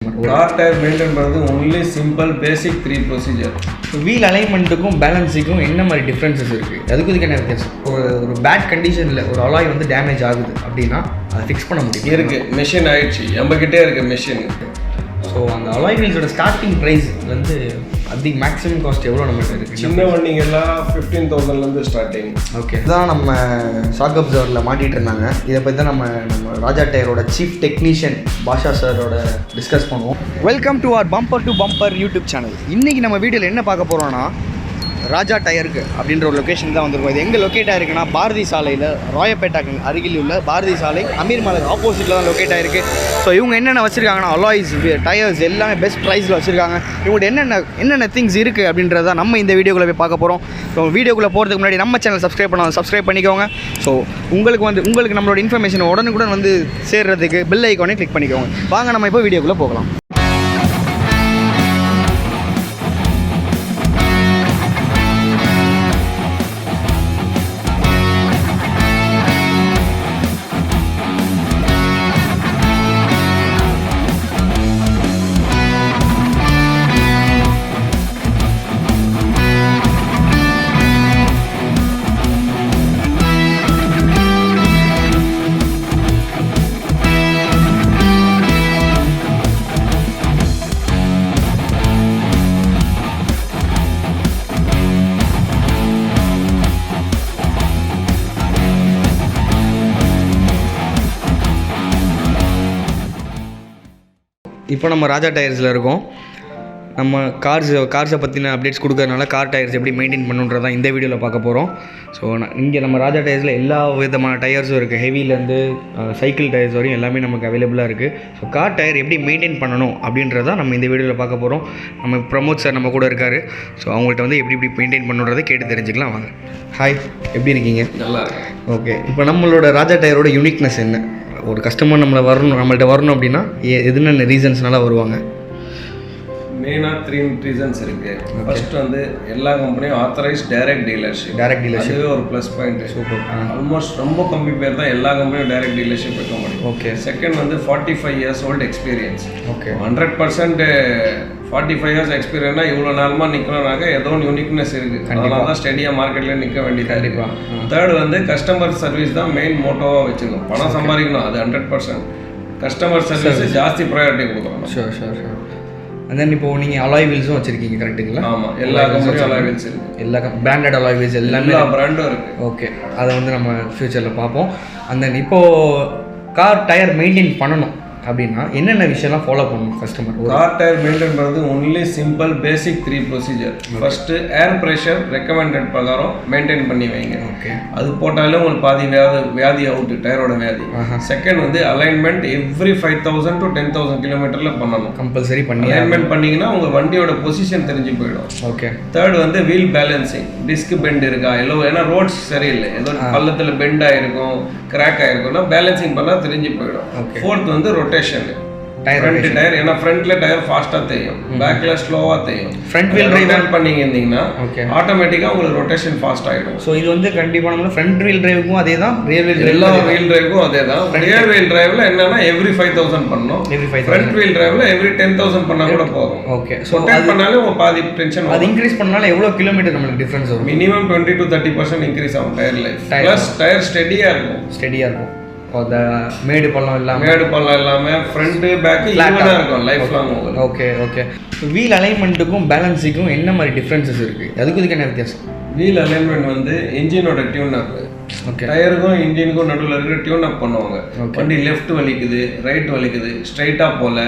Car tyre maintain பண்ணுறது only simple basic 3 procedure. Wheel அலைன்மெண்ட்டுக்கும் பேலன்ஸுக்கும் என்ன மாதிரி டிஃப்ரென்சஸ் இருக்குது? அதுக்கு இதுக்கு என்ன வித்தியாசம்? ஒரு பேட் கண்டிஷனில் ஒரு அலாய் வந்து டேமேஜ் ஆகுது அப்படின்னா அதை ஃபிக்ஸ் பண்ண முடியும். இருக்குது, மிஷின் ஆயிடுச்சு, நம்மக்கிட்டே இருக்குது மிஷின். ஸோ அந்த அலாய் வீல்ஸோட ஸ்டார்டிங் ப்ரைஸ் வந்து அதிக மேக்ஸிமம் காஸ்ட் எவ்வளோ நம்மகிட்ட இருக்குது? சின்ன வண்டிங்கெல்லாம் 15,000லேருந்து ஸ்டார்டிங். ஓகே, இதுதான் நம்ம ஷாக் அப்சர்வரில் மாட்டிகிட்டு இருந்தாங்க. இதை பற்றி தான் நம்ம ராஜா டயரோட சீஃப் டெக்னீஷியன் பாஷா சாரோட டிஸ்கஸ் பண்ணுவோம். Welcome to our Bumper to Bumper YouTube channel. இன்றைக்கி நம்ம வீடியோவில் என்ன பார்க்க போகிறோன்னா, ராஜா டயருக்கு அப்படின்ற ஒரு லொக்கேஷன் தான் வந்திருக்கும். இது எங்கே லொக்கேட் ஆகிருக்குன்னா, பாரதி சாலையில் ராயப்பேட்டாக்கு அருகில் உள்ள பாரதி சாலை அமீர் மலர் ஆப்போசிட்டில் தான் லொக்கேட் ஆகிருக்கு. ஸோ இவங்க என்னென்ன வச்சுருக்காங்கன்னா, அலாய்ஸ், டயர்ஸ் எல்லாமே பெஸ்ட் ப்ரைஸில் வச்சுருக்காங்க. இவங்கள்ட்ட என்னென்ன திங்ஸ் இருக்குது அப்படின்றத நம்ம இந்த வீடியோக்குள்ளே போய் பார்க்க போகிறோம். ஸோ வீடியோக்குள்ளே போகிறதுக்கு முன்னாடி நம்ம சேனல் சப்ஸ்கிரைப் பண்ணிக்கோங்க. ஸோ உங்களுக்கு நம்மளோட இன்ஃபர்மேஷன் உடனுக்குடன் வந்து சேர்றதுக்கு பெல் ஐக்கானே கிளிக் பண்ணிக்கோங்க. வாங்க நம்ம இப்போ வீடியோக்குள்ளே போகலாம். இப்போ நம்ம ராஜா டயர்ஸில் இருக்கோம். நம்ம கார்ஸை பற்றின அப்டேட்ஸ் கொடுக்கறதுனால கார் டயர்ஸ் எப்படி மெயின்டைன் பண்ணுன்றதான் இந்த வீடியோவில் பார்க்க போகிறோம். ஸோ இங்கே நம்ம ராஜா டயர்ஸில் எல்லா விதமான டயர்ஸும் இருக்குது. ஹெவிலேருந்து சைக்கிள் டயர்ஸ் வரையும் எல்லாமே நமக்கு அவைலபிளாக இருக்குது. ஸோ கார் டயர் எப்படி மெயின்டைன் பண்ணணும் அப்படின்றதான் நம்ம இந்த வீடியோவில் பார்க்க போகிறோம். நம்ம பிரமோத் சார் நம்ம கூட இருக்கார். ஸோ அவங்கள்ட்ட வந்து எப்படி மெயின்டைன் பண்ணுறதை கேட்டு தெரிஞ்சுக்கலாம் வாங்க. ஹாய், எப்படி இருக்கீங்க? நல்லா. ஓகே, இப்போ நம்மளோட ராஜா டயரோட யூனிக்னஸ் என்ன? ஒரு கஸ்டமர் நம்மள்ட்ட வரணும் அப்படின்னா எதுன்னு ரீசன்ஸ்னால வருவாங்க? மெயினாக 3 ரீசன்ஸ் இருக்குது. ஃபர்ஸ்ட் வந்து எல்லா கம்பெனியும் ஆத்தரைஸ் டைரக்ட் டீலர்ஷிப். அதுவே ஒரு ப்ளஸ் பாயிண்ட். சூப்பர். ஆல்மோஸ்ட் ரொம்ப கம்மி பேர் தான் எல்லா கம்பெனியும் டைரக்ட் டீலர்ஷிப் வைக்க முடியும். ஓகே. செகண்ட் வந்து 45 years old experience. Okay. 100% 45 years எக்ஸ்பீரியன்ஸ்னா இவ்வளோ நாளமாக நிற்கணும்னாக்க ஏதோ ஒரு யூனிக்னஸ் இருக்குது. அதனால தான் ஸ்டெடியாக மார்க்கெட்டில் நிற்க வேண்டியது. கண்டிப்பாக. தேர்ட் வந்து கஸ்டமர் சர்வீஸ் தான் மெயின் மோட்டோவாக வச்சுக்கணும். பணம் சம்பாதிக்கணும், அது 100%. கஸ்டமர் சர்வீஸ் ஜாஸ்தி ப்ரையாரிட்டி கொடுக்கணும். ஷூர். அண்ட் தென் இப்போது நீங்கள் அலாய் வீல்ஸும் வச்சுருக்கீங்க, கரெக்டுங்களா? ஆமாம், எல்லா கம்பெனியும் அலாய் வீல்ஸ் இருக்குது. எல்லா பிராண்டட் அலாய் வீல்ஸ் எல்லாமே பிராண்டும் இருக்குது. ஓகே, அதை வந்து நம்ம ஃப்யூச்சரில் பார்ப்போம். அண்ட் தென் இப்போது கார் டயர் மெயின்டைன் பண்ணணும் அப்படின்னா என்னென்ன விஷயம்லாம் ஃபாலோ பண்ணணும் கஸ்டமர்? கார் டயர் மெயின்டைன் பண்ணுறது only simple basic 3 procedure. First ஏர் ப்ரெஷர் ரெக்கமெண்டட் பிரகாரம் மெயின்டைன் பண்ணி வைங்க. ஓகே, அது போட்டாலே உங்களுக்கு பாதி வியாதி அவுட்டு, டயரோட வியாதி. செகண்ட் வந்து அலைன்மெண்ட் எவ்ரி 5,000 to 10,000 கிலோமீட்டரில் பண்ணணும். கம்பல்சரி பண்ணி அலைன்மெண்ட் பண்ணிங்கன்னா உங்கள் வண்டியோட பொசிஷன் தெரிஞ்சு போயிடும். ஓகே. தேர்ட் வந்து வீல் பேலன்சிங், டிஸ்க் பெண்ட் இருக்கா எல்லோ, ஏன்னா ரோட்ஸ் சரியில்லை, ஏதோ பள்ளத்தில் பெண்ட் ஆகிருக்கும், கிராக் ஆகிருக்கும்னா பேலன்சிங் பண்ணால் தெரிஞ்சு போயிடும். ஃபோர்த் வந்து ரொட்டேஷன். ஃப்ரண்ட் டயர், ஏன்னா ஃப்ரண்ட்ல டயர் ஃபாஸ்ட்டாக தெரியும், பேக்ல ஸ்லோவாக தெரியும். ஃப்ரண்ட் வீல் டிரைவ் பண்ணிங்கன்னா ஆட்டோமேட்டிக்காக உங்களுக்கு ரொட்டேஷன் ஃபாஸ்ட் ஆகிடும். ஸோ இது வந்து கண்டிப்பாக நம்ம ஃப்ரண்ட் வீல் டிரைவுக்கும் அதே தான், ரியர் வீல் எல்லா வீல் டிரைவுக்கும் அதே தான். ரியர் வீல் டிரைவ்ல என்னன்னா எவ்ரி 5,000 பண்ணணும். ஃப்ரண்ட் வீல் டிரைவ்ல எவ்ரி 10,000 பண்ணால் கூட போதும். ஓகே. ஸோ ரொட்டேட் பண்ணாலே உங்க பாதி டென்ஷன். அது இன்க்ரீஸ் பண்ணாலும் எவ்வளோ கிலோமீட்டர் நம்மளுக்கு டிஃபரன்ஸ் வரும்? மினிமம் 20 to 30% இன்க்ரீஸ் ஆகும் டயர் லைஃப். ப்ளஸ் டயர் ஸ்டெடியாக இருக்கும். அந்த மேடு பள்ளம் இல்லாமல் ஃப்ரண்ட்டு பேக்கு ஈவனாக இருக்கும் லைஃப் லாங். ஓகே. வீல் அலைன்மெண்ட்டுக்கும் பேலன்ஸுக்கும் என்ன மாதிரி டிஃப்ரென்சஸ் இருக்குது? அதுக்கு இதுக்கு என்ன வித்தியாசம்? வீல் அலைன்மெண்ட் வந்து இன்ஜினோட டியூன் அப். ஓகே. டயருக்கும் இன்ஜினுக்கும் நடுவில் இருக்கிற டியூன் அப் பண்ணுவாங்க. வண்டி லெஃப்ட் வலிக்குது, ரைட் வலிக்குது, ஸ்ட்ரைட்டாக போகல,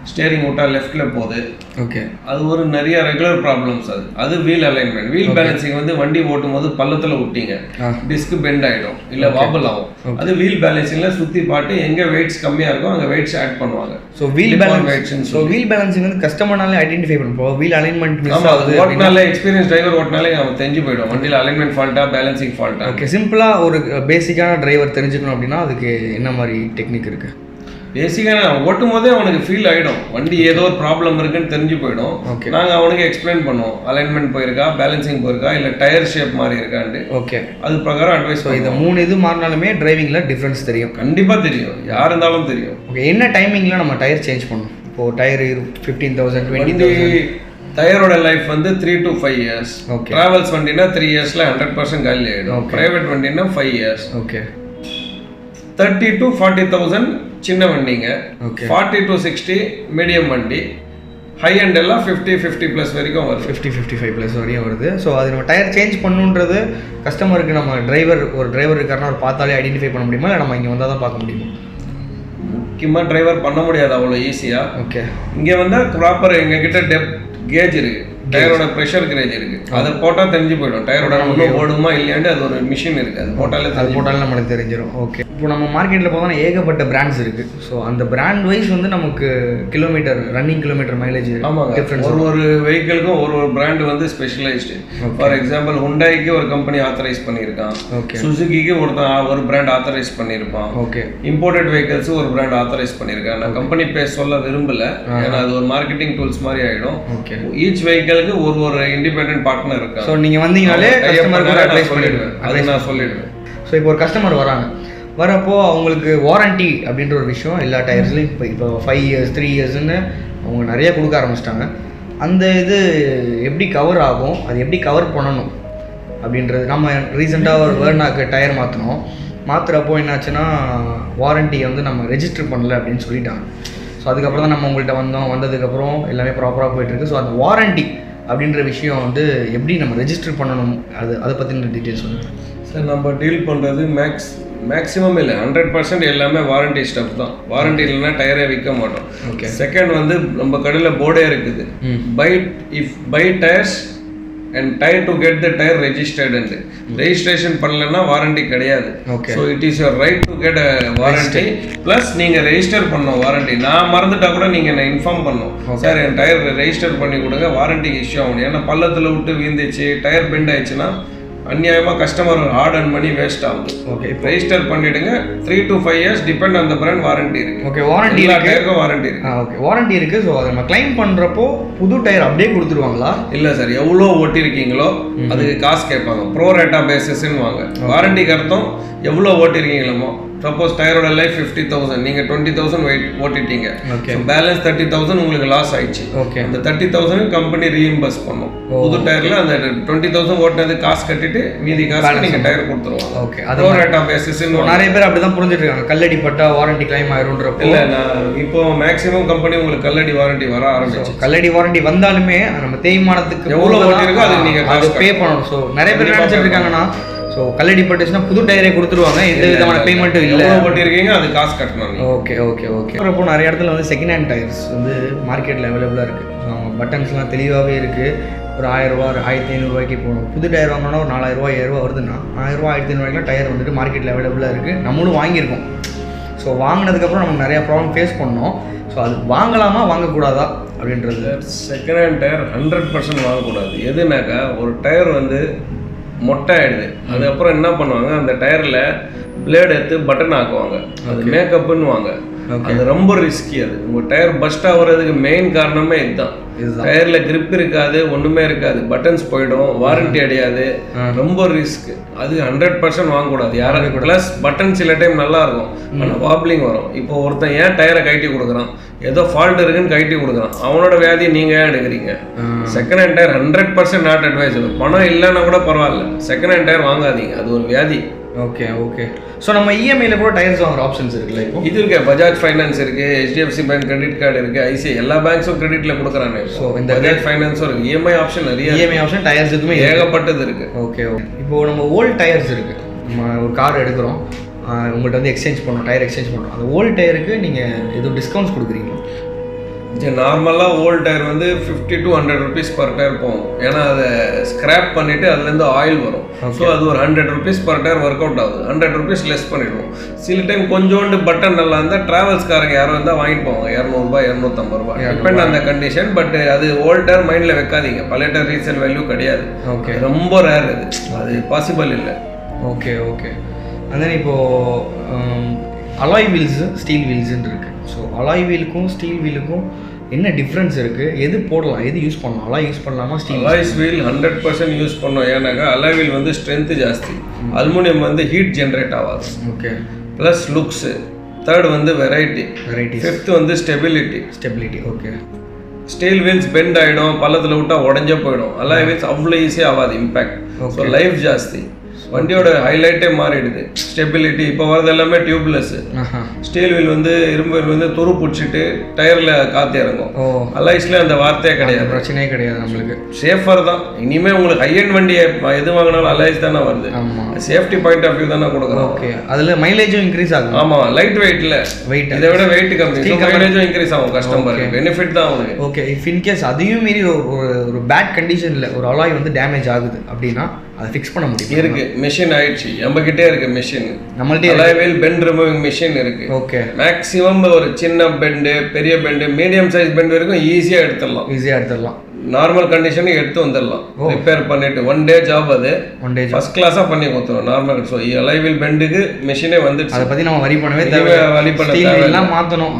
ஸ்டேரிங் விட்டால் லெஃப்டில் போகுது. ஓகே. அது ஒரு நிறைய ரெகுலர் ப்ராப்ளம்ஸ். அது வீல் அலைன்மெண்ட். வீல் பேலன்சிங் வந்து வண்டி ஓட்டும் போது பள்ளத்தில் விட்டீங்க, டிஸ்க் பெண்ட் ஆகிடும், இல்லை வாபல் ஆகும். அது வீல் பேலன்சிங்கில் சுற்றி பாட்டு எங்கே வெயிட்ஸ் கம்மியாக இருக்கும் அங்கே வெயிட்ஸ் ஆட் பண்ணுவாங்க. ஸோ வீல் பேலன்சிங் வந்து கஸ்டமர்னாலே ஐடென்டிஃபை பண்ணுவோம். வீல் அலைன்மெண்ட் மிஸ் ஆகுது ஓட்டினாலே, எக்ஸ்பீரியன்ஸ் டிரைவர் ஓட்டினாலே நம்ம தெரிஞ்சு போயிடும் வண்டியில் அலைன்மெண்ட் ஃபால்ட்டா, பேலன்சிங் ஃபால்ட்டா. ஓகே. சிம்பிளாக ஒரு பேசிக்கான டிரைவர் தெரிஞ்சுக்கணும் அப்படின்னா அதுக்கு என்ன மாதிரி டெக்னிக் இருக்குது? பேசிக்காக ஓட்டும் போதே அவனுக்கு ஃபீல் ஆகிடும் வண்டி ஏதோ ஒரு ப்ராப்ளம் இருக்குன்னு தெரிஞ்சு போயிடும். நாங்கள் அவனுக்கு எக்ஸ்பிளைன் பண்ணுவோம், அலைன்மெண்ட் போயிருக்கா, பேலன்சிங் போயிருக்கா, இல்லை டயர் ஷேப் மாறி இருக்கான்ட்டு. ஓகே. அது பிரகாரம் அட்வைஸ். இந்த 3 இது மாறினாலுமே டிரைவிங்கில் டிஃப்ரென்ஸ் தெரியும்? கண்டிப்பாக தெரியும், யார் இருந்தாலும் தெரியும். ஓகே. என்ன டைமிங்கில் நம்ம டயர் சேஞ்ச் பண்ணணும்? இப்போது டயர் 15,000 20,000 டயரோட லைஃப் வந்து 3 to 5 years. ஓகே. டிராவல்ஸ் வண்டினா 3 yearsல 100% காலி ஆகிடும். ப்ரைவேட் வண்டினா 5 years. ஓகே. 30 to 40,000 சின்ன வண்டிங்க. ஓகே. 40 to 60 மீடியம் வண்டி. ஹை அண்ட் எல்லாம் 50 ப்ளஸ் வரைக்கும் வருது. 55 ப்ளஸ் வரையும் வருது. ஸோ அது நம்ம டயர் சேஞ்ச் பண்ணுன்றது கஸ்டமருக்கு நம்ம ஒரு டிரைவர் இருக்காருன்னா அவர் பார்த்தாலே ஐடென்டிஃபை பண்ண முடியுமா, இல்லை நம்ம இங்கே வந்தால் தான் பார்க்க முடியுமா? முக்கியமாக டிரைவர் பண்ண முடியாது அவ்வளோ ஈஸியாக. ஓகே. இங்கே வந்தால் ப்ராப்பர் எங்ககிட்ட டெப்த் கேஜ் இருக்குது, டயரோட ப்ரெஷர் கேஜ் இருக்குது. அதை போட்டால் தெரிஞ்சு போயிடும் டயரோட இன்னும் ஓடுமா இல்லையாண்டு. அது ஒரு மிஷின் இருக்குது, அது போட்டாலே நம்மளுக்கு தெரிஞ்சிடும். ஓகே. இப்போ நம்ம மார்க்கெட்டில் பார்த்தோம்னா ஏகப்பட்ட பிராண்ட்ஸ் இருக்குது. ஸோ அந்த பிராண்ட் வைஸ் வந்து நமக்கு kilometre running kilometre mileage difference. ஒரு வெஹிக்கிளுக்கும் ஒரு பிராண்டு வந்து ஸ்பெஷலைஸ்டு. ஃபார் எக்ஸாம்பிள் ஹுண்டாய்க்கு ஒரு கம்பெனி ஆத்தரைஸ் பண்ணியிருக்கான். ஓகே. சுசுகிக்கு ஒரு பிராண்ட் ஆத்தரைஸ் பண்ணியிருப்பான். ஓகே. இம்போர்ட்டட் வெஹிக்கிள்ஸ் ஒரு பிராண்ட் ஆத்தரைஸ் பண்ணியிருக்கான். நான் கம்பெனி பேர் சொல்ல விரும்பல, ஏன்னா அது ஒரு மார்க்கெட்டிங் டூல்ஸ் மாதிரி ஆகிடும். ஓகே. ஈச் வெஹிக்கிளுக்கு ஒரு இண்டிபெண்டன்ட் பார்ட்னர் இருக்காங்க. ஸோ நீங்கள் வந்தீங்கனாலே கஸ்டமருக்கு அட்வைஸ் பண்ணிடுவேன். அதை நான் சொல்லிடுவேன். ஸோ இப்போ ஒரு கஸ்டமர் வரப்போ அவங்களுக்கு வாரண்டி அப்படின்ற ஒரு விஷயம் எல்லா டயர்ஸ்லையும் இப்போ 5 years 3 yearsன்னு அவங்க நிறைய கொடுக்க ஆரம்பிச்சிட்டாங்க. அந்த இது எப்படி கவர் ஆகும், அது எப்படி கவர் பண்ணணும் அப்படின்றது. நம்ம ரீசெண்டாக ஒரு வேர்னாக்கு டயர் மாற்றுறப்போ என்னாச்சுன்னா வாரண்டி வந்து நம்ம ரெஜிஸ்டர் பண்ணல அப்படின்னு சொல்லிட்டாங்க. ஸோ அதுக்கப்புறம் தான் நம்ம உங்கள்கிட்ட வந்ததுக்கப்புறம் எல்லாமே ப்ராப்பராக போயிட்டுருக்கு. ஸோ அந்த வாரண்டி அப்படின்ற விஷயம் வந்து எப்படி நம்ம ரெஜிஸ்டர் பண்ணணும், அதை பற்றின டீட்டெயில்ஸ் சொல்லுங்கள் சார். நம்ம டீல் பண்ணுறது மேக்ஸிமம் இல்லை 100% எல்லாமே வாரண்டி ஸ்டஃப் தான். வாரண்டி இல்லைன்னா டயரே விற்க மாட்டோம். ஓகே. செகண்ட் வந்து நம்ம கடையில் போர்டே இருக்குது, buy tyres and tyre to get the tyre registered. Registration பண்ணலன்னா வாரண்டி கிடையாது. Okay. So it is your right to get a warranty. Plus நீங்கள் ரெஜிஸ்டர் பண்ணணும் வாரண்டி. நான் மறந்துட்டா கூட நீங்கள் என்ன இன்ஃபார்ம் பண்ணணும், சார் என் டயர் ரெஜிஸ்டர் பண்ணி கொடுங்க, வாரண்டிக்கு இஷ்யூ ஆகணும். ஏன்னா பள்ளத்தில் விட்டு வீந்துச்சு, டயர் பெண்ட் ஆயிடுச்சுன்னா அநியாயமாக customer hard and money waste ஆகுது. ஓகே. ரெஜிஸ்டர் பண்ணிவிடுங்க. 3 to 5 years depend on the brand warranty இருக்குது. ஓகே. வாரண்டி டயருக்கும் வாரண்டி இருக்குது. ஓகே. வாரண்டி இருக்குது. ஸோ அதை நம்ம கிளைம் பண்ணுறப்போ புது டயர் அப்படியே கொடுத்துருவாங்களா? இல்லை சார், எவ்வளோ ஓட்டிருக்கீங்களோ அதுக்கு காசு கேட்பாங்க. ப்ரோ ரேட்டா பேசிஸ்ன்னு வாங்க. வாரண்டிக்கு அர்த்தம் எவ்வளோ ஓட்டிருக்கீங்களோ. சப்போஸ் டயரோட லைஃப் 50,000, நீங்கள் 20,000 ஓட்டிட்டீங்க. பேலன்ஸ் 30,000 உங்களுக்கு லாஸ் ஆயிடுச்சு. ஓகே. அந்த 30,000 கம்பெனி ரீஇம்பர்ஸ் பண்ணும். புது டயரில் அந்த 20,000 ஓட்டினது காசு கட்டிட்டு மீதி காசு நீங்கள் டயர் கொடுத்துருவாங்க. ஓகே. ப்ரோ ரேட்டா பேசிஸ்ன்னு நிறைய பேர் அப்படி தான் புரிஞ்சுட்டு இருக்காங்க. கல்லடி பட்டா வாரண்டி கிளைம் ஆயிரும்ன்றப்போ இல்லை, நான் இப்போ மேக்ஸிமம் கம்பெனி உங்களுக்கு கல்லடி வாரண்டி வர ஆரம்பிச்சு. கல்லடி வாரண்டி வந்தாலுமே நம்ம தேய்மானத்துக்கு எவ்வளோ ஓட்டிருக்கோ அதுக்கு நீங்கள் அது பே பண்ணணும். ஸோ நிறைய பேர் நினைச்சிட்டு இருக்காங்கன்னா ஸோ கல்லடி பட்டுச்சுன்னா புது டயரே கொடுத்துருவாங்க, எந்த விதமான பேமெண்ட்டும் இல்லை. ஓட்டிருக்கீங்க அது காசு கட்டணும். ஓகே. அப்போ நிறைய இடத்துல வந்து செகண்ட் ஹேண்ட் டயர்ஸ் வந்து மார்க்கெட்டில் அவைலபிளாக இருக்குது. ஸோ அவங்க பட்டன்ஸ்லாம் தெளிவாகவே இருக்குது. ஒரு 1000 ரூபா 1500 ரூபாய்க்கு போகணும். புது டயர் வாங்கினா ஒரு 4000 ரூபா 7000 ரூபா வருதுன்னா 1000 ரூபா 1500 ரூபாய்க்குலாம் டயர் வந்துட்டு மார்க்கெட்டில் அவைலபிளாக இருக்குது. நம்மளும் வாங்கியிருக்கோம். ஸோ வாங்கினதுக்கப்புறம் நமக்கு நிறையா ப்ராப்ளம் ஃபேஸ் பண்ணோம். ஸோ அது வாங்கலாமா வாங்கக்கூடாதா அப்படின்றது. செகண்ட் ஹேண்ட் டயர் 100% வாங்கக்கூடாது. எதுனாக்கா ஒரு டயர் வந்து மொட்டை ஆகிடுது, அதுக்கப்புறம் என்ன பண்ணுவாங்க, அந்த டயரில் பிளேட் எடுத்து பட்டன் ஆக்குவாங்க. அது மேக்கப்புன்னு வாங்க. அது ரொம்ப ரிஸ்கி. அது உங்கள் டயர் பஸ்ட் ஆகுறதுக்கு மெயின் காரணமே இதுதான். டயரில் கிரிப் இருக்காது, ஒன்றுமே இருக்காது, பட்டன்ஸ் போயிடும், வாரண்டி அடையாது, ரொம்ப ரிஸ்க். அது 100% வாங்கக்கூடாது யாரும். ப்ளஸ் பட்டன் சில டைம் நல்லா இருக்கும், ஆனால் வாப்ளிங் வரும். இப்போ ஒருத்தன் ஏன் டயரை கழட்டி கொடுக்குறான், ஏதோ ஃபால்ட் இருக்குன்னு கழட்டி கொடுக்குறான், அவனோட வியாதியை நீங்கள் ஏன் எடுக்கிறீங்க? Second hand tyre 100% not advisable. பணம் இல்லைன்னா கூட பரவாயில்ல, செகண்ட் ஹேண்ட் டயர் வாங்காதீங்க, அது ஒரு வியாதி. ஓகே. ஸோ நம்ம இஎம்ஐயில் கூட டயர்ஸ் வாங்குற ஆப்ஷன்ஸ் இருக்குல்ல? இப்போ இது இருக்கு, பஜாஜ் ஃபைனான்ஸ் இருக்குது, HDFC பேங்க் கிரெடிட் கார்டு இருக்குது, ஐசிஐ எல்லா பேங்க்ஸும் கிரெடிட்டில் கொடுக்குறாங்க. ஸோ இந்த பஜாஜ் ஃபைனான்ஸும் இருக்குது. இஎம்ஐ ஆப்ஷன் நிறைய, இஎம்ஐ ஆப்ஷன் டயர்ஸ் எதுவுமே ஏகப்பட்டது இருக்குது. ஓகே. இப்போது நம்ம ஓல்டு டயர்ஸ் இருக்குது. நம்ம ஒரு கார் எடுக்கிறோம், உங்கள்கிட்ட வந்து எக்ஸ்சேஞ்ச் பண்ணணும், டயர் எக்ஸ்சேஞ்ச் பண்ணுறோம். அந்த ஓல்டு டயருக்கு நீங்கள் எதுவும் டிஸ்கவுண்ட்ஸ் கொடுக்குறீங்களா? நார்மலாக ஓல்டு டயர் வந்து 50 to 100 rupees பர் டயர் போகும். ஏன்னா அதை ஸ்க்ராப் பண்ணிவிட்டு அதுலேருந்து ஆயில் வரும். ஸோ அது ஒரு 100 rupees per tyre work out ஆகுது. 100 rupees லெஸ் பண்ணிடுவோம். சில டைம் கொஞ்சோண்டு பட்டன் நல்லா இருந்தால் ட்ராவல்ஸ்காரங்க யாரும் இருந்தால் வாங்கிட்டு போவாங்க. 200 ரூபாய் 250 ரூபாய் டிபெண்ட் அந்த கண்டிஷன். பட் அது ஓல்டு டயர் மைண்டில் வைக்காதீங்க, பழைய டயர் ரீசேல் வேல்யூ கிடையாது. ஓகே. ரொம்ப ரேர் அது பாசிபிள் இல்லை. ஓகே. அண்ட் தென் இப்போது அலாய் வீல்ஸு ஸ்டீல் வீல்ஸுன்னு இருக்குது. ஸோ அலாய் வீலுக்கும் ஸ்டீல் வீலுக்கும் என்ன டிஃப்ரென்ஸ் இருக்குது? எது போடலாம், எது யூஸ் பண்ணலாம்? அலாய் யூஸ் பண்ணலாமா ஸ்டீல்? அலாய்ஸ் வீல் 100% யூஸ் பண்ணோம். ஏன்னாக்கா அலாய் வீல் வந்து ஸ்ட்ரென்த்து ஜாஸ்தி, அலுமினியம் வந்து ஹீட் ஜென்ரேட் ஆகாது. ஓகே. ப்ளஸ் லுக்ஸு தேர்ட் வந்து வெரைட்டி, வெரைட்டி, ஃபிஃப்த் வந்து stability. Stability. Okay. Steel wheels bend ஆகிடும், பள்ளத்தில் விட்டால் உடஞ்சே போயிடும். அலாய் வீல்ஸ் அவ்வளோ ஈஸியாக ஆகாது இம்பேக்ட். ஸோ லைஃப் ஜாஸ்தி, வண்டியோட ஹைலைட்டே மாறிடுது. ஸ்டெபிலிட்டி இப்போ வரது எல்லாமே டியூப்லெஸ். ஸ்டீல் வீல் வந்து இரும்பு வீல் வந்து துரு பிடிச்சிட்டு டயரில் காற்று இறங்கும். அலாய்ஸ்ல அந்த வார்த்தையே கிடையாது, பிரச்சனையே கிடையாது. நம்மளுக்கு சேஃபர் தான். இனிமேல் உங்களுக்கு ஹையன் வண்டியை எது வாங்கினாலும் அலாய்ஸ் தானே வருது. சேஃப்டி பாயிண்ட் ஆஃப் வியூ தானே கொடுக்குறோம். ஓகே. அதில் மைலேஜும் இன்க்ரீஸ் ஆகும். ஆமாம், லைட் வெயிட்டில் வெயிட் இதை விட வெயிட் கம்மி, மைலேஜும் இன்க்ரீஸ் ஆகும். கஸ்டமருக்கு பெனிஃபிட் தான் அவங்களுக்கு. ஓகே. இஃப் இன்கேஸ் அதையும் மீறி ஒரு பேட் கண்டிஷனில் ஒரு அலாய் வந்து டேமேஜ் ஆகுது அப்படின்னா அதை ஃபிக்ஸ் பண்ண முடியும். இருக்கு, மிஷின் ஆயிடுச்சு, நம்மகிட்டே இருக்கு மிஷின். நம்மள்ட்ட alloy wheel bend removing machine இருக்கு. ஓகே. மேக்ஸிமம் ஒரு சின்ன பெண்டு, பெரிய பெண்டு, மீடியம் சைஸ் பெண்ட் வரைக்கும் ஈஸியாக எடுத்துடலாம். நார்மல் கண்டிஷனுக்கு எடுத்து வந்துடலாம், ரிப்பேர் பண்ணிட்டு. ஒன் டே ஜாப், அது ஃபர்ஸ்ட் கிளாஸாக பண்ணி கொடுத்துரும் நார்மல். ஸோ அலாய் வீல் பெண்டுக்கு மிஷினே வந்துடுச்சு. அதை பற்றி நம்ம வரி பண்ணவே வரி பண்ண மாற்றணும்,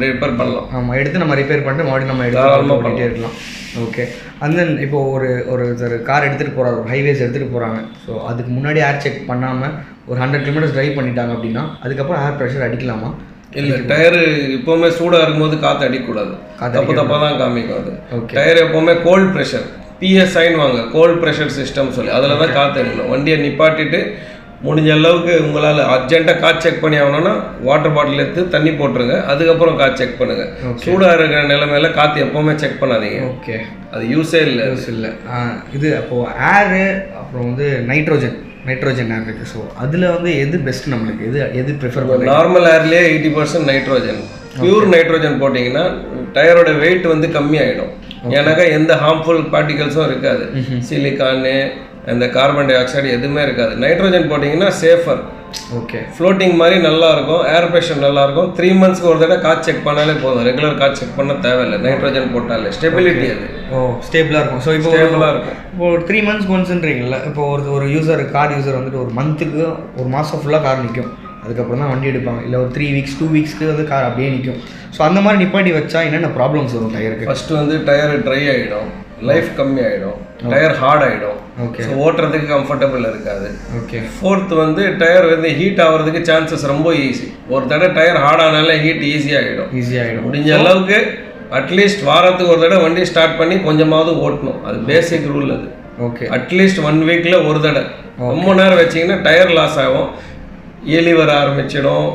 ரிப்பேர் பண்ணலாம். ஆமாம், எடுத்து நம்ம ரிப்பேர் பண்ணிட்டு மறுபடியும் நம்ம எடுத்து பண்ணிட்டே இருக்கலாம். ஓகே. அண்ட் தென் இப்போ ஒரு கார் எடுத்துகிட்டு போகிறாரு, ஒரு ஹைவேஸ் எடுத்துகிட்டு போகிறாங்க. ஸோ அதுக்கு முன்னாடி ஏர் செக் பண்ணாமல் ஒரு 100 கிலோமீட்டர்ஸ் ட்ரைவ் பண்ணிட்டாங்க அப்படின்னா அதுக்கப்புறம் ஏர் ப்ரெஷர் அடிக்கலாமா? இல்லை, டயரு எப்போவுமே சூடாக இருக்கும்போது காற்று அடிக்கக்கூடாது, தப்பாக தான் காமிக்கும் அது. டயர் எப்போவுமே கோல்ட் ப்ரெஷர், பிஎஸ்ஐன்னு வாங்க, கோல்ட் ப்ரெஷர் சிஸ்டம் சொல்லி, அதில் தான் காற்று அடிக்கணும். வண்டியை நிப்பாட்டிட்டு முடிஞ்ச அளவுக்கு உங்களால் அர்ஜென்ட்டாக காற்று செக் பண்ணி ஆகணும்னா வாட்டர் பாட்டில் எடுத்து தண்ணி போட்டுருங்க, அதுக்கப்புறம் காற்று செக் பண்ணுங்கள். சூடாக இருக்கிற நிலைமையில காற்று எப்போவுமே செக் பண்ணாதீங்க. ஓகே. அது யூஸே இல்லை. இது அப்போது ஏரு, அப்புறம் வந்து நைட்ரோஜன் ஏர் இருக்குது. ஸோ அதில் வந்து எது பெஸ்ட் நம்மளுக்கு, எது ப்ரிஃபர் பண்ணுறது? நார்மல் ஏர்லேயே 80% நைட்ரோஜன், பியூர் நைட்ரோஜன் போட்டிங்கன்னா டயரோட வெயிட் வந்து கம்மியாயிடும். ஏன்னாக்கா எந்த ஹார்ம்ஃபுல் பார்ட்டிகல்ஸும் இருக்காது, சிலிக்கானு அந்த கார்பன் டை ஆக்சைடு எதுவுமே இருக்காது. நைட்ரோஜன் போட்டிங்கன்னா சேஃபர். ஓகே. ஃப்ளோட்டிங் மாதிரி நல்லா இருக்கும், ஏர் ப்ரெஷர் நல்லா இருக்கும். 3 மந்த்ஸ்க்கு ஒரு தடவை காற்று செக் பண்ணாலே போதும், ரெகுலர் காற்று செக் பண்ண தேவையில்லை. நைட்ரோஜன் போட்டாலே ஸ்டெபிலிட்டி அது ஸ்டேபிளாக இருக்கும். ஸோ இப்போ ஸ்டேபிளாக இருக்கும். இப்போ 3 மந்த்ஸ் ஒன்ஸ்ன்றீங்கல்ல, இப்போ ஒரு யூசர், கார் யூசர் வந்துட்டு ஒரு மந்த்துக்கு ஒரு மாதம் ஃபுல்லாக கார் நிற்கும், அதுக்கப்புறம் தான் வண்டி எடுப்பாங்க. இல்லை ஒரு 3 வீக்ஸ் 2 வீக்ஸ்க்கு வந்து கார் அப்படியே நிற்கும். ஸோ அந்த மாதிரி நிப்பாட்டி வச்சா என்னென்ன ப்ராப்ளம்ஸ் வரும் டயருக்கு? ஃபஸ்ட்டு வந்து டயர் ட்ரை ஆகிடும், லைஃப் கம்மி ஆகிடும், டயர் ஹார்ட் ஆகிடும். ஓகே. ஸோ ஓட்டுறதுக்கு கம்ஃபர்டபுள் இருக்காது. ஓகே. ஃபோர்த் வந்து டயர் வந்து ஹீட் ஆகிறதுக்கு சான்சஸ் ரொம்ப ஈஸி. ஒரு தடவை டயர் ஹார்ட் ஆனாலே ஹீட் ஈஸியாகிடும். முடிஞ்ச அளவுக்கு அட்லீஸ்ட் வாரத்துக்கு ஒரு தடவை வண்டி ஸ்டார்ட் பண்ணி கொஞ்சமாவது ஓட்டணும், அது பேசிக் ரூல் அது. ஓகே. அட்லீஸ்ட் 1 வீக்கில் ஒரு தடவை. ரொம்ப நேரம் வச்சிங்கன்னா டயர் லாஸ் ஆகும், எலி வர ஆரம்பிச்சிடும்,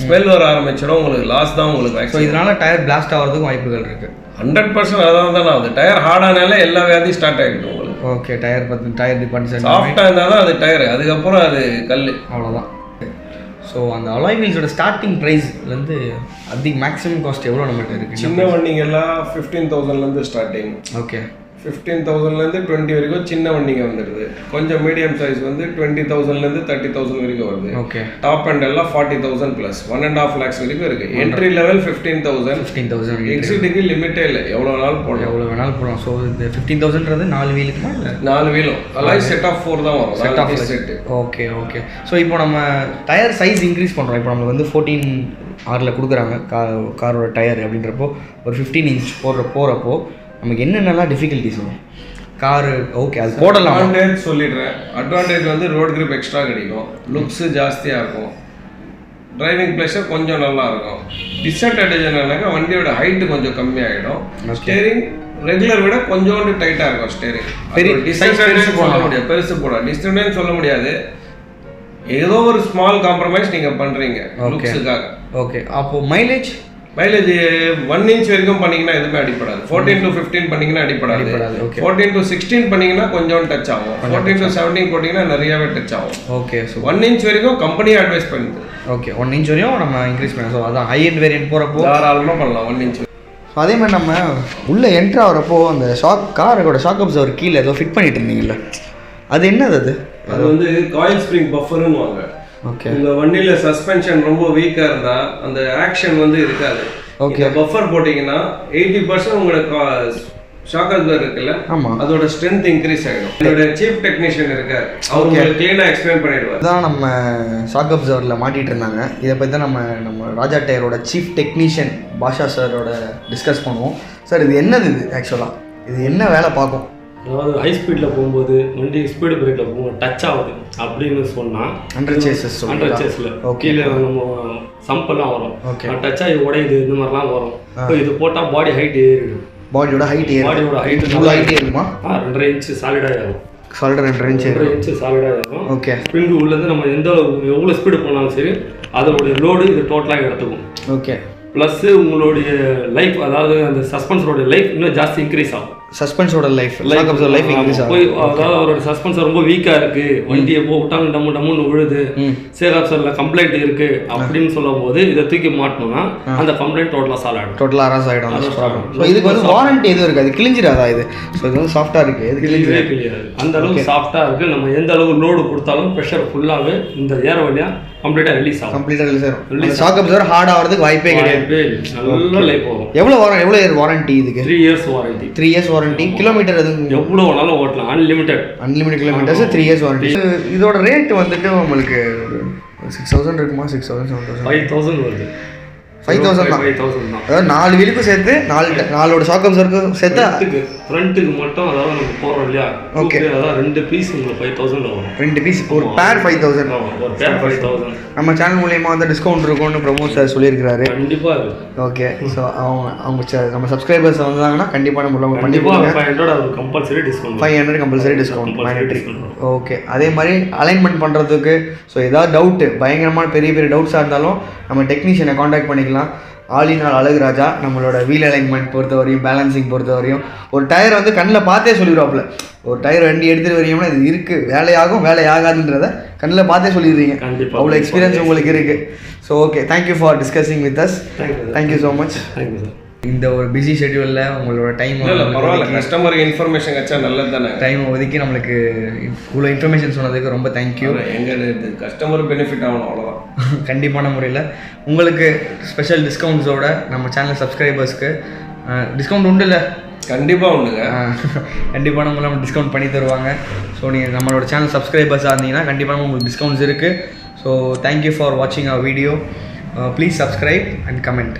ஸ்மெல் வர ஆரம்பிச்சிடும், உங்களுக்கு லாஸ் தான் உங்களுக்கு. ஸோ இதனால டயர் பிளாஸ்ட் ஆகிறதுக்கும் வாய்ப்புகள் இருக்குது. 100% அதான் தானே ஆகுது. டயர் ஹார்ட் ஆனாலே எல்லா வியாதியும் ஸ்டார்ட் ஆகிடும் உங்களுக்கு. ஓகே. டயர் டிபெண்ட்ஸ், சாஃப்டாக இருந்தால் தான் அது டயர், அதுக்கப்புறம் அது கல், அவ்வளோதான். ஸோ அந்த அலாய் வீல்ஸோட ஸ்டார்டிங் ப்ரைஸ்லேருந்து மேக்ஸிமம் காஸ்ட் எவ்வளோ நம்மகிட்ட இருக்குது? சின்ன வண்டிங்கெல்லாம் 15,000லேருந்து ஸ்டார்டிங். ஓகே. 15,000லேருந்து 20 வரைக்கும் சின்ன வண்டிங்க வந்துடுது. கொஞ்சம் மீடியம் சைஸ் வந்து 20,000லேருந்து 30,000 வரைக்கும் வருது. ஓகே. டாப் அண்ட் எல்லாம் 40,000 ப்ளஸ் 1.5 lakhs வரைக்கும் இருக்குது. Entry level 15,000. எக்ஸிட்டுக்கு லிமிட்டே இல்லை, எவ்வளோ வேணாலும் போடலாம். ஸோ இந்த 15,000ன்றது 4 வீலுக்குமா? இல்லை 4 வீலும் அலாய் செட் ஆஃப் 4 தான் வரும். Set of set. Okay. So இப்போ நம்ம டயர் சைஸ் இன்க்ரீஸ் பண்ணுறோம். இப்போ நம்மளுக்கு வந்து 14 ஆரில் கொடுக்குறாங்க காரோட டயர் அப்படின்றப்போ ஒரு 15 inch போகிறப்போ நமக்கு என்னென்னலாம் டிஃபிகல்ட்டிஸ் வரும்? காரு ஓகே அது போடலாம். அட்வான்டேஜ் சொல்லிடுறேன். அட்வான்டேஜ் வந்து ரோட் கிரிப் எக்ஸ்ட்ரா கிடைக்கும், லுக்ஸு ஜாஸ்தியாக இருக்கும், டிரைவிங் ப்ளஷர் கொஞ்சம் நல்லா இருக்கும். டிஸ்அட்வான்டேஜ் என்னன்னாக்கா வண்டியோட ஹைட்டு கொஞ்சம் கம்மியாகிடும். ஸ்டேரிங் ரெகுலர் விட கொஞ்சோண்டு டைட்டாக இருக்கும் ஸ்டேரிங். டிஸ்அட்வான்டேஜ் சொல்ல முடியாது, பெருசு போட டிஸ்அட்வான்டேஜ் சொல்ல முடியாது. ஏதோ ஒரு ஸ்மால் காம்ப்ரமைஸ் நீங்கள் பண்ணுறீங்க லுக்ஸுக்காக. ஓகே. அப்போது மைலேஜ் 1 inch வரைக்கும் பண்ணிங்கன்னா எதுவுமே அடிப்படாது. 14 to 15 பண்ணிங்கன்னா அடிப்படாது. 14 to 16 பண்ணிங்கன்னா கொஞ்சம் டச் ஆகும். 14 to 17 போட்டிங்கன்னா நிறையவே டச் ஆகும். ஓகே. ஸோ 1 inch வரைக்கும் கம்பெனி அட்வைஸ் பண்ணுது. ஓகே. 1 inch வரையும் நம்ம இன்க்ரீஸ் பண்ணலாம். ஸோ அதான் ஹை எண்ட் வேரியன்ட் போகிறப்போ தாராளமாக பண்ணலாம் 1 inch. ஸோ அதே மாதிரி நம்ம உள்ளே என்ட்ரு ஆகிறப்போ அந்த காரோட ஷாக் அப்சர்வர் கீழே ஏதோ ஃபிட் பண்ணிட்டு இருந்தீங்கல்ல, அது என்னது? அது வந்து காயில் ஸ்ப்ரிங் பஃபர்னு வாங்க. ஓகே. உங்கள் வண்டியில் சஸ்பென்ஷன் ரொம்ப வீக்காக இருந்தால் அந்த ஆக்ஷன் வந்து இருக்காது. ஓகே. பஃபர் போட்டிங்கன்னா 80% உங்களோட ஷாக் அப்சர்வர் இருக்குல்ல, ஆமாம், அதோட ஸ்ட்ரென்த் இன்க்ரீஸ் ஆகிடும். என்னோட சீஃப் டெக்னீஷியன் இருக்கார், அவர் கிளீனாக எக்ஸ்பிளைன் பண்ணிடுவார். தான் நம்ம ஷாக் அப்சர்வரில் மாட்டிகிட்டு இருந்தாங்க. இதை பற்றி தான் நம்ம ராஜா டயரோட சீஃப் டெக்னீஷியன் பாஷா சாரோட டிஸ்கஸ் பண்ணுவோம். சார் இது என்னது? இது ஆக்சுவலாக இது என்ன வேலை பார்க்கும்? அதாவது ஹை ஸ்பீடில் போகும்போது வண்டி ஸ்பீடு பிரேக்கில் போகும்போது டச் ஆகுது அப்படின்னு சொன்னால் அண்டர் சேஸில் கீழே நம்ம சம்பெல்லாம் வரும், டச் ஆகி உடையுது, இந்த மாதிரிலாம் வரும். இப்போ இது போட்டால் பாடி ஹைட் ஏறிடும். பாடியோட ஹைட் ஏறுமா? 2.5 இன்ச்சு சாலிடாக ஏறும். சாலிடாக 2.5 இன்ச்சு சாலிடாக ஏறும். ஓகே. ஸ்ப்ரிங்கு உள்ளது நம்ம எவ்வளோ ஸ்பீடு போனாலும் சரி அதோடைய லோடு இது டோட்டலாக எடுத்துக்கும். ஓகே. ப்ளஸ்ஸு உங்களுடைய லைஃப், அதாவது அந்த சஸ்பென்ஸரோட லைஃப் இன்னும் ஜாஸ்தி இன்க்ரீஸ் ஆகும். சஸ்பென்ஸோட லைஃப் இன்க்ரீஸ் ஆகும். அதாவது அவரோட சஸ்பென்ஸ் ரொம்ப வீக்காக இருக்குது, வண்டியை போட்டாலும் டம்முன்னு விழுது, சேகாப்சரில் கம்ப்ளைண்ட் இருக்குது அப்படின்னு சொல்லும் போது இதை தூக்கி மாட்டணும்னா அந்த கம்ப்ளைண்ட் டோட்டலாக அரஸ் ஆகிடும். ஸோ இதுக்கு வந்து வாரண்டி எதுவும் இருக்குது, அது கிழிஞ்சிடாதா இது? ஸோ இது வந்து சாஃப்டாக இருக்குது, இது கிழியாது. அந்த அளவுக்கு சாஃப்டாக இருக்குது. நம்ம எந்த அளவுக்கு லோடு கொடுத்தாலும் ப்ரெஷர் ஃபுல்லாகவே இந்த ஏர் வழியாக கம்ப்ளீட்டாக ரிலீஸ் ஆகும். ஷாக் அப்சர்வர் ஹார்ட் ஆகிறதுக்கு வாய்ப்பே கிடையாது. நல்ல லைஃப் வரும். எவ்வளோ வாரண்டி இதுக்கு? 3 years warranty. 3 years warranty. Kilometre அது எவ்வளோ வேணாலும் ஓட்டலாம், அன்லிமிட்டட் கிலோமீட்டர்ஸ், 3 இயர்ஸ் வாரண்டி. இதோட ரேட் வந்துட்டு உங்களுக்கு 6,000 இருக்குமா? 6,000 7,000 5,000 வருது. 5,000 தான். அதாவது 4 வீலுக்கும் சேர்த்து 4 ஷாக் அப்சர்வருக்கும் சேர்த்து ஃப்ரண்ட்டுக்கு மட்டும், அதாவது நம்ம போகிறோம் இல்லையா, ஓகே, அதாவது 2 பீஸ் உங்களுக்கு 5,000 வரும். 2 பீஸ் ஒரு பேர் 5,000. ஒரு பேர் 5,000. நம்ம சேனல் மூலியமாக வந்து டிஸ்கவுண்ட் இருக்கும்னு ப்ரமோட் சார் சொல்லியிருக்காரு. கண்டிப்பாக இருக்கு. ஓகே. ஸோ அவங்க நம்ம சப்ஸ்கிரைபர்ஸ் வந்தாங்கன்னா கண்டிப்பாக நம்ம பண்ணி கொடுங்க. 500 compulsory discount. 500 compulsory discount mandatory. Okay. அதே மாதிரி அலைன்மெண்ட் பண்ணுறதுக்கு ஸோ ஏதாவது டவுட்டு, பயங்கரமான பெரிய டவுட்ஸாக இருந்தாலும் நம்ம டெக்னீஷியனை காண்டாக்ட் பண்ணிக்கலாம். ஆலினால் அழகுராஜா நம்மளோட வீல் அலைன்மெண்ட் பொறுத்தவரையும், பேலன்சிங் பொறுத்தவரையும், ஒரு டயர் வந்து கண்ணில் பார்த்தே சொல்லிடுவாப்புல. ஒரு டயர் வண்டி எடுத்துகிட்டு வரீங்கன்னா இது இருக்குது, வேலையாகாதுன்றதை கண்ணில் பார்த்தே சொல்லிடுறீங்க. கண்டிப்பாக அவ்வளோ எக்ஸ்பீரியன்ஸ் உங்களுக்கு இருக்குது. So okay, thank you for discussing with us. Thank you so much. Thank you sir. இந்த ஒரு பிஸி ஷெட்யூலில் உங்களோட டைம் பரவாயில்ல, கஸ்டமருக்கு இன்ஃபர்மேஷன் வச்சா நல்லது தானே. டைம் ஒதுக்கி நம்மளுக்கு இவ்வளோ இன்ஃபர்மேஷன் சொன்னதுக்கு ரொம்ப தேங்க்யூ. எங்கள் கஸ்டமர் பெனிஃபிட் ஆகணும், அவ்வளோதான். கண்டிப்பான முறையில் உங்களுக்கு ஸ்பெஷல் டிஸ்கவுண்ட்ஸோட நம்ம சேனல் சப்ஸ்கிரைபர்ஸ்க்கு டிஸ்கவுண்ட் உண்டு இல்லை? கண்டிப்பாக உண்டுங்க. கண்டிப்பாக நம்ம டிஸ்கவுண்ட் பண்ணி தருவாங்க. ஸோ நீங்கள் நம்மளோட சேனல் சப்ஸ்கிரைபர்ஸாக இருந்தீங்கன்னா கண்டிப்பாக உங்களுக்கு டிஸ்கவுண்ட்ஸ் இருக்குது. ஸோ தேங்க்யூ ஃபார் வாட்சிங் our video. Please subscribe and comment.